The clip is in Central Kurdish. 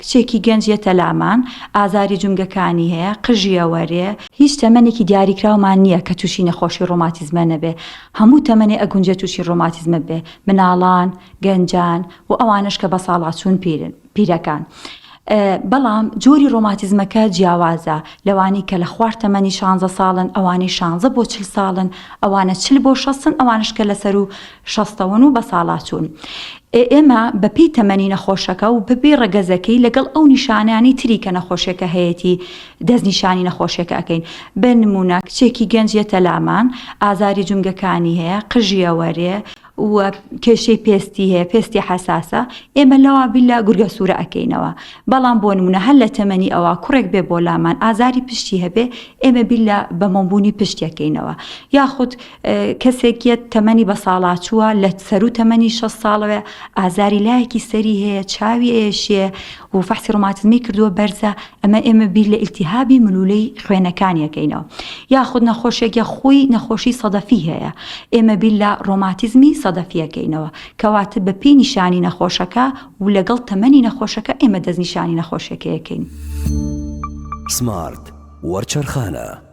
کچێکی گەنجێتە لامان، ئازاری جونگەکانی هەیە، قژیەوەرێ، هیچ تەمەنێکی دیاریکراومان نییە کە تووشی نەخۆشی ڕۆماتیزمە نەبێ. هەموو تەمەنێ ئەگونجێت تووشی ڕۆماتیزمە بێ، مناڵان، گەنجان و ئەوانش کە بە ساڵات چوون پیرەکان. بەڵام جۆری ڕۆماتیزمەکە جیاوازە، لەوانی کە لە خوار تەمەنی 16 ساڵن، ئەوانەی 16 بۆ 40 ساڵن، ئەوانە 40 بۆ 60ن، ئەوانش کە لەسەر و 60ەوەن و بە ساڵات چوون. ئێمە بەپێی تەمەنی نەخۆشەکە و بەپێی ڕەگەزەکەی لەگەڵ ئەو نیشانانی تری کە نەخۆشیەکە هەیەی دەستنیشانی نەخۆشیەکە ئەەکەین. بە نمونە کچێکی گەنجێتە لامان، ئازاری جونگەکانی هەیە، قژیەوەرێ و کێشەی پێستی هەیە، پێستی حەساسە، ئێمە لەوا بیللا گورگە سوورە ئەەکەینەوە. بەڵام بۆ نمونە هەر لە تەمەنی ئەوە کوڕێک بێ بۆ لامان ئازاری پشتی هەبێ، ئێمە بیللا بە مۆمبوونی پشتەکەینەوە. یاخود کەسێکیت تەمەنی بە ساڵات چووە لە سەر و تەمەنی 6 ساڵەوە ئازاری لایەکی سەری هەیە، چاوی ئێشێ و فەحسی ڕۆماتیزمی کردووە بەرزە، ئێمە بیر لە ئیلتیهابی ملولەی خوێنەکانیەکەینەوە. یاخود نەخۆشیێکی خۆی نەخۆشی سەدەفی هەیە، ئێمە بیر لە ڕۆماتیزمی سەدەفیەکەینەوە، کەواتە بەپێی نیشانی نەخۆشەکە و لەگەڵ تەمەنی نەخۆشەکە ئێمە دەستنیشانی نەخۆشیەکەیەکەین. سمارت وەرچەرخانە.